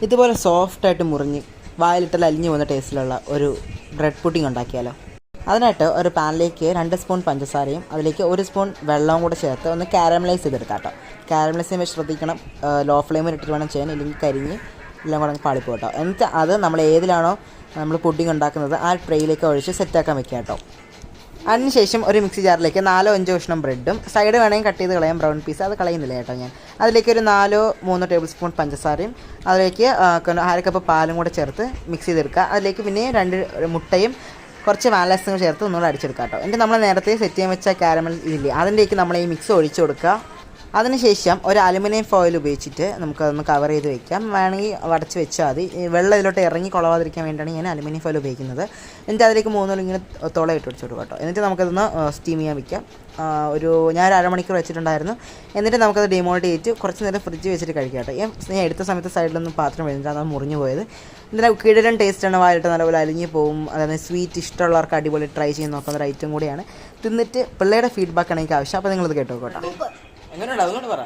ഇതുപോലെ സോഫ്റ്റായിട്ട് മുറിഞ്ഞ് വായിലിട്ടാൽ അലിഞ്ഞു പോകുന്ന ടേസ്റ്റിലുള്ള ഒരു ബ്രെഡ് പുഡിംഗ് ഉണ്ടാക്കിയാലോ. അതിനായിട്ട് ഒരു പാനിലേക്ക് 2 സ്പൂൺ പഞ്ചസാരയും അതിലേക്ക് 1 സ്പൂൺ വെള്ളവും കൂടെ ചേർത്ത് ഒന്ന് കാരമലൈസ് ചെയ്തെടുക്കാം കേട്ടോ. കാരമലൈസ് ചെയ്യുമ്പോൾ ശ്രദ്ധിക്കണം, ലോ ഫ്ലെയിമിൽ ഇട്ടിട്ട് വേണം ചെയ്യാൻ, ഇല്ലെങ്കിൽ കരിഞ്ഞ് എല്ലാം കൂടെ പാളിപ്പോ കേട്ടോ. എന്നിട്ട് അത് നമ്മൾ ഏതിലാണോ നമ്മൾ പുഡിംഗ് ഉണ്ടാക്കുന്നത് ആ ട്രേയിലേക്ക് ഒഴിച്ച് സെറ്റാക്കാൻ വെക്കുക കേട്ടോ. അതിനുശേഷം ഒരു മിക്സി ജാറിലേക്ക് 4-5 കഷ്ണം ബ്രെഡും സൈഡ് വേണമെങ്കിൽ കട്ട് ചെയ്ത് കളയാം, ബ്രൗൺ പീസ് അത് കളയുന്നില്ല കേട്ടോ ഞാൻ. അതിലേക്ക് ഒരു 4-3 ടേബിൾ സ്പൂൺ പഞ്ചസാരയും അതിലേക്ക് 1/2 കപ്പ് പാലും കൂടെ ചേർത്ത് മിക്സ് ചെയ്തെടുക്കുക. അതിലേക്ക് പിന്നെ 2 മുട്ടയും കുറച്ച് വാനില ചേർത്ത് ഒന്നുകൂടെ അടിച്ചെടുക്കുക കേട്ടോ. എന്നിട്ട് നമ്മൾ നേരത്തെ സെറ്റ് ചെയ്യാൻ വെച്ച കാരമൽ ഇല്ലേ അതിൻ്റെക്ക് നമ്മൾ ഈ മിക്സ് ഒഴിച്ചു കൊടുക്കുക. അതിനുശേഷം ഒരു അലുമിനിയം ഫോയിൽ ഉപയോഗിച്ചിട്ട് നമുക്കതൊന്ന് കവർ ചെയ്ത് വെക്കാം. വേണമെങ്കിൽ അടച്ച് വെച്ചാൽ മതി. വെള്ളം ഇതിലോട്ട് ഇറങ്ങി കൊളവാതിരിക്കാൻ വേണ്ടിയാണ് ഞാൻ അലുമിനിയം ഫോയിൽ ഉപയോഗിക്കുന്നത്. എന്നിട്ട് അതിലേക്ക് 3 ഇങ്ങനെ തുള ഇട്ട് വെച്ച് കൊടുക്കാം കേട്ടോ. എന്നിട്ട് നമുക്കതൊന്ന് സ്റ്റീം ചെയ്യാൻ വെക്കാം. ഞാൻ 1/2 മണിക്കൂർ വെച്ചിട്ടുണ്ടായിരുന്നു. എന്നിട്ട് നമുക്കത് ഡിമോൾഡ് ചെയ്തിട്ട് കുറച്ച് നേരം ഫ്രിഡ്ജ് വെച്ചിട്ട് കഴിക്കാം കേട്ടോ. ഞാൻ എടുത്ത സമയത്ത് സൈഡിലൊന്നും പാത്രം വരുന്നില്ല, അത് മുറിഞ്ഞു പോയത്. ഇതിൻ്റെ കിടിലൻ ടേസ്റ്റാണ്, വായിലിട്ട് നല്ലപോലെ അലിഞ്ഞ് പോകും. അതായത് സ്വീറ്റ് ഇഷ്ടമുള്ളവർക്ക് അടിപൊളി ട്രൈ ചെയ്ത് നോക്കുന്ന ഒരു ഐറ്റം കൂടിയാണ്. തിന്നിട്ട് പിള്ളേരുടെ ഫീഡ്ബാക്കാണ് എനിക്ക് ആവശ്യം. അപ്പോൾ നിങ്ങളിത് കേട്ടോ കേട്ടോ. എങ്ങനെയുണ്ട് അതുകൊണ്ട് പറ.